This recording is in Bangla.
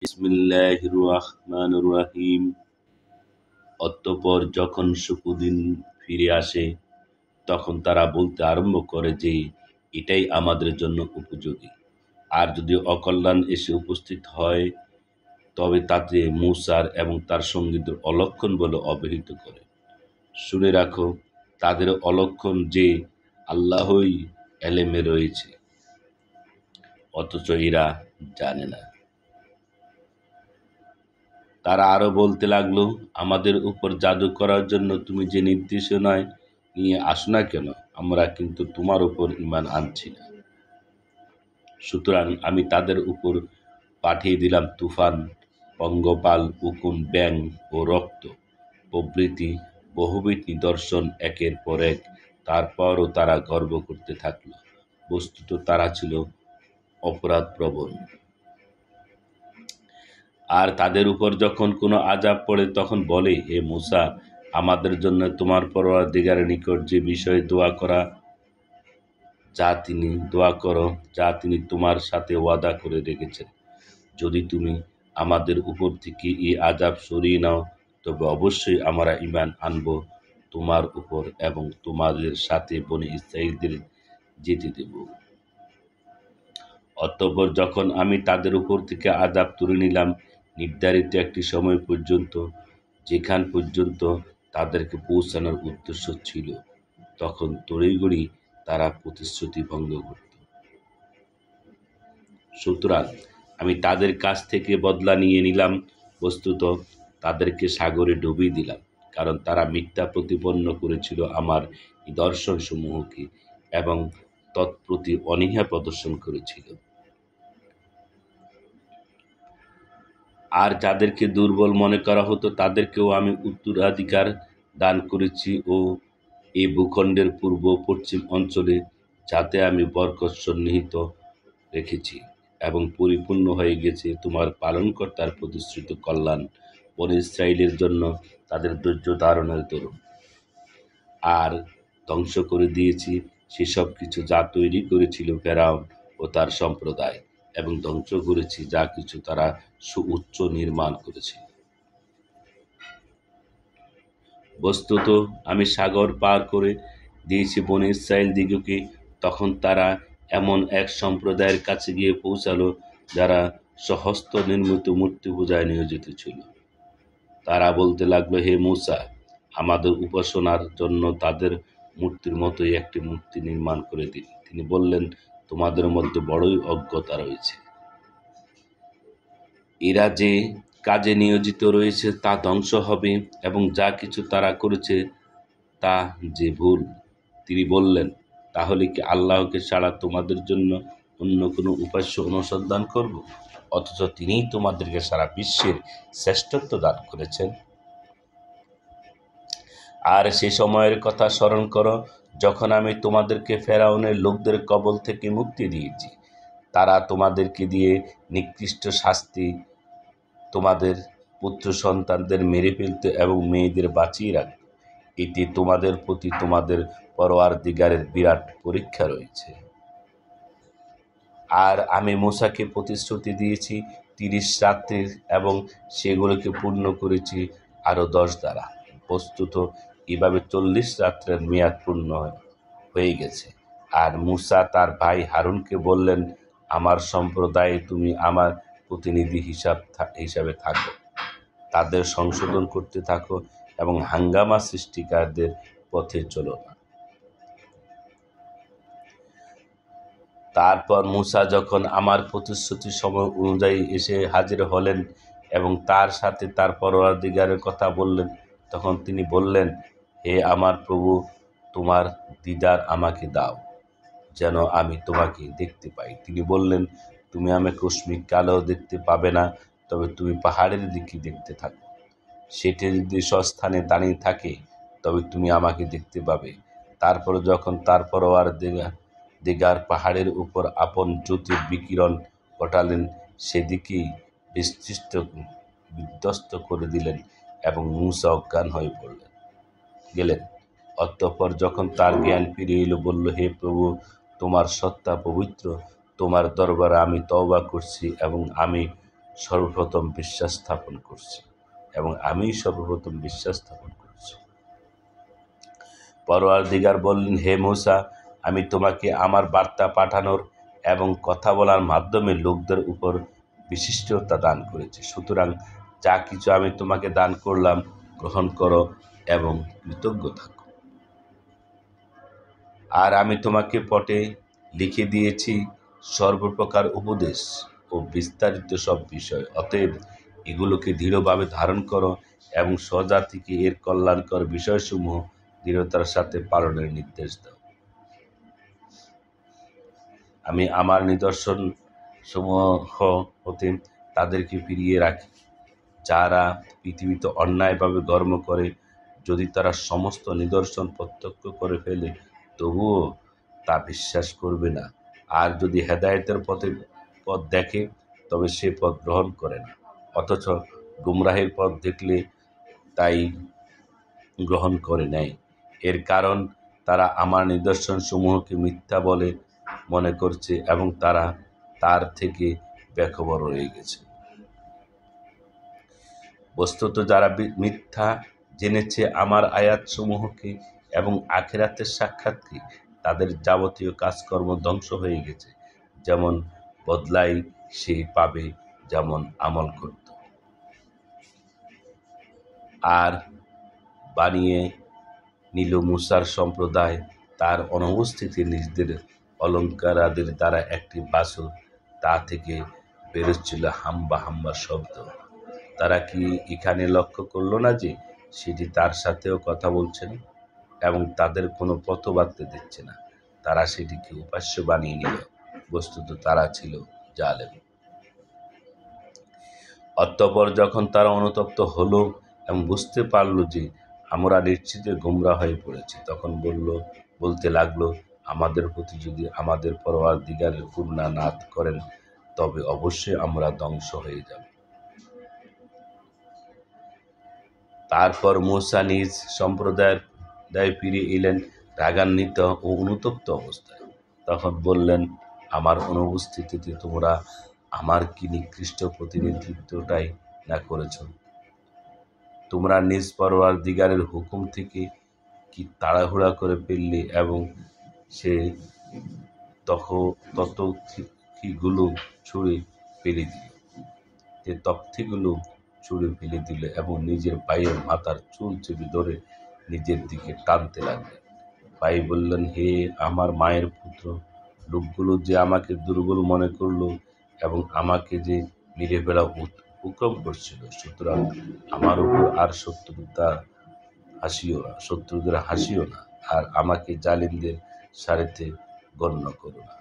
বিসমিল্লাহির রহমানির রহিম। অতঃপর যখন শুকদিন ফিরে আসে, তখন তারা বলতে আরম্ভ করে যে, এটাই আমাদের জন্য উপযোগী। আর যদি অকল্যাণ এসে উপস্থিত হয়, তবে তাতে মূসার এবং তার সঙ্গীদের অলক্ষণ বলে অবহিত করে। শুনে রাখো, তাদের অলক্ষণ যে আল্লাহই এলেমে রয়েছে, অথচ এরা জানে না। তারা আরো বলতে লাগলো, আমাদের উপর জাদু করার জন্য তুমি যে নির্দেশনায় নিয়ে আসো না কেন, আমরা কিন্তু তোমার উপর ঈমান আনছি না। সুতরাং আমি তাদের উপর পাঠিয়ে দিলাম তুফান, পঙ্গপাল, উকুন, ব্যাঙ ও রক্ত প্রভৃতি বহুবিধ নিদর্শন একের পর এক। তারপরও তারা গর্ব করতে থাকল। বস্তুত তারা ছিল অপরাধপ্রবণ। আর তাদের উপর যখন কোনো আযাব পড়ে, তখন বলে, হে মূসা, আমাদের জন্য তোমার পরওয়ারদিগারের নিকট যে বিষয়ে দোয়া করো, যা তিনি তোমার সাথে ওয়াদা করে রেখেছেন। যদি তুমি আমাদের উপর থেকে এই আযাব সরিয়ে নাও, তবে অবশ্যই আমরা ঈমান আনব তোমার উপর এবং তোমাদের সাথে বনী ইসরাঈলদের যেতে দেব। অতঃপর যখন আমি তাদের উপর থেকে আযাব তুলে নিলাম নির্ধারিত একটি সময় পর্যন্ত, যেখান পর্যন্ত তাদেরকে পৌঁছানোর উদ্দেশ্য ছিল, তখন তড়িঘড়ি তারা প্রতিশ্রুতি ভঙ্গ করত। সুতরাং আমি তাদের কাছ থেকে বদলা নিয়ে নিলাম। বস্তুত তাদেরকে সাগরে ডুবিয়ে দিলাম, কারণ তারা মিথ্যা প্রতিপন্ন করেছিল আমার নিদর্শনসমূহকে এবং তৎপ্রতি অনীহা প্রদর্শন করেছিল। আর যাদেরকে দুর্বল মনে করা হতো, তাদেরকেও আমি উত্তরাধিকার দান করেছি ও এই ভূখণ্ডের পূর্ব পশ্চিম অঞ্চলে, যাতে আমি বরকত সন্নিহিত রেখেছি এবং পরিপূর্ণ হয়ে গেছে তোমার পালনকর্তার প্রতিশ্রুত কল্যাণ বনী ইসরাঈলের জন্য তাদের ধৈর্য ধারণের দরুন। আর ধ্বংস করে দিয়েছি সেসব কিছু যা তৈরি করেছিল ফেরাউন ও তার সম্প্রদায়, এবং ধ্বংস করেছি যা কিছু তারা সুউচ্চ নির্মাণ করেছিল। বস্তুত আমি সাগর পার করে দিয়েছি বনী ইসরাঈল দিগকে। তখন তারা এমন এক সম্প্রদায়ের কাছে গিয়ে পৌঁছালো, যারা স্বহস্ত নির্মিত মূর্তি পূজায় নিয়োজিত ছিল। তারা বলতে লাগলো, হে মূসা, আমাদের উপাসনার জন্য তাদের মূর্তির মতোই একটি মূর্তি নির্মাণ করে দিন। তিনি বললেন, তোমাদের মধ্যে বড়ই অজ্ঞতা রয়েছে। এরা যে কাজে নিয়োজিত রয়েছে তা ধ্বংস হবে, এবং যা কিছু তারা করেছে তা যে ভুল। তিনি বললেন, তাহলে কি আল্লাহকে ছাড়া তোমাদের জন্য অন্য কোনো উপাস্য অনুসন্ধান করব, অথচ তিনিই তোমাদেরকে সারা বিশ্বের শ্রেষ্ঠত্ব দান করেছেন। আর সে সময়ের কথা স্মরণ করো, যখন আমি তোমাদেরকে ফেরাউনের লোকদের কবল থেকে মুক্তি দিয়েছি। তারা তোমাদেরকে দিয়ে নিকৃষ্ট শাস্তি, তোমাদের পুত্র সন্তানদের মেরে ফেলত এবং মেয়েদের বাঁচিয়ে রাখত। এতে তোমাদের প্রতি তোমাদের পরওয়ারদিগারের বিরাট পরীক্ষা রয়েছে। আর আমি মূসাকে প্রতিশ্রুতি দিয়েছি 30 রাত্রির, এবং সেগুলোকে পূর্ণ করেছি আরো 10 দ্বারা। বস্তুত এভাবে 40 রাত্রের মেয়াদ পূর্ণ হয়ে গেছে। আর মূসা তার ভাই হারুনকে বললেন, আমার সম্প্রদায়ে তুমি আমার প্রতিনিধি হিসাবে থাকো, তাদের সংশোধন করতে থাকো এবং হাঙ্গামা সৃষ্টিকারীদের পথে চলো না। তারপর মূসা যখন আমার প্রতিশ্রুতির সময় অনুযায়ী এসে হাজির হলেন এবং তার সাথে তার পরওয়ারদিগারের কথা বললেন, তখন তিনি বললেন, হে আমার প্রভু, তোমার দিদার আমাকে দাও, যেন আমি তোমাকে দেখতে পাই। তিনি বললেন, তুমি আমাকে কস্মিক কালেও দেখতে পাবে না, তবে তুমি পাহাড়ের দিকে দেখতে থাকো। সেটি যদি স্বস্থানে দাঁড়িয়ে থাকে, তবে তুমি আমাকে দেখতে পাবে। তারপর যখন তার পরওয়ারদিগার পাহাড়ের উপর আপন জ্যোতির বিকিরণ ঘটালেন, সেদিকেই বিধ্বস্ত করে দিলেন এবং মূসা অজ্ঞান হয়ে গেলেন। অতঃপর যখন তার জ্ঞান ফিরে এলো, বলল, হে প্রভু, তোমার সত্তা পবিত্র, তোমার দরবারে আমি তওবা করছি এবং আমি সর্বপ্রথম বিশ্বাস স্থাপন করছি এবং আমি সর্বপ্রথম বিশ্বাস স্থাপন করছি। পরওয়ারদিগার বললেন, হে মূসা, আমি তোমাকে আমার বার্তা পাঠানোর এবং কথা বলার মাধ্যমে লোকদের উপর বিশিষ্টতা দান করেছি। সুতরাং যা কিছু আমি তোমাকে দান করলাম গ্রহণ করো এবং কৃতজ্ঞ থাকো। আর আমি তোমাকে পটে লিখে দিয়েছি সর্বপ্রকার উপদেশ ও বিস্তারিত সব বিষয়। অতএব এগুলোকে দৃঢ়ভাবে ধারণ করো এবং স্বজাতিকে এর কল্যাণকর বিষয়সমূহ দৃঢ়তার সাথে পালনের নির্দেশ দাও। আমি আমার নিদর্শন সমূহ হতে তাদেরকে ফিরিয়ে রাখি যারা পৃথিবীতে অন্যায়ভাবে কর্ম করে। যদি তারা সমস্ত নিদর্শন প্রত্যক্ষ করে ফেলে তবুও তা বিশ্বাস করবে না, আর যদি হেদায়েতের পথ দেখে তবে সে পথ গ্রহণ করে না, অথচ গুমরাহের পথ দেখলে তাই গ্রহণ করে নেয়। এর কারণ তারা আমার নিদর্শন সমূহকে মিথ্যা বলে মনে করছে এবং তারা তার থেকে বেখবর রয়ে গেছে। বস্তুত যারা মিথ্যা জেনেছে আমার আয়াতসমূহকে এবং আখিরাতের সাক্ষাৎকে, তাদের যাবতীয় কাজকর্ম ধ্বংস হয়ে গেছে। যেমন বদলাই সে পাবে যেমন আমল করত। আর বানিয়ে নিল মুসার সম্প্রদায় তার অনুপস্থিতি নিজেদের অলঙ্কারাদের দ্বারা একটি বাছুর, তা থেকে বেরোচ্ছিল হাম্বা হাম্বা শব্দ। তারা কি এখানে লক্ষ্য করল না যে সেটি তার সাথেও কথা বলছে না এবং তাদের কোনো পথবার্তা দিচ্ছে না? তারা সেটিকে উপাস্য বানিয়ে নিল। বস্তুত তারা ছিল জালেম। অতঃপর যখন তারা অনুতপ্ত হলো এবং বুঝতে পারল যে আমরা নিশ্চিত গোমরা হয়ে পড়েছি, তখন বলতে লাগলো, আমাদের প্রতি যদি আমাদের পরওয়ারদিগার করুণা না করেন তবে অবশ্যই আমরা ধ্বংস হয়ে যাব। তারপর মূসা নিজ সম্প্রদায়ে ফিরে এলেন রাগান্বিত ও অনুতপ্ত অবস্থায়। তখন বললেন, আমার অনুপস্থিতিতে তোমরা আমার কি নিকৃষ্ট প্রতিনিধিত্বটাই না করেছ? তোমরা নিজ পরওয়ারদিগারের হুকুম থেকে কি তাড়াহুড়া করে ফেললে এবং সে তথ্যগুলো ছুঁড়ে ফেলে দিল এবং নিজের ভাইয়ের মাথার চুল চেপে ধরে নিজের দিকে টানতে লাগলেন। ভাই বললেন, হে আমার মায়ের পুত্র, লোকগুলো যে আমাকে দুর্বল মনে করলো এবং আমাকে যে মেরে ফেলা উপক্রম করছিল, সুতরাং আমার উপর আর শত্রুদের হাসিও না, আর আমাকে জালিমদের সারিতে গণ্য করো না।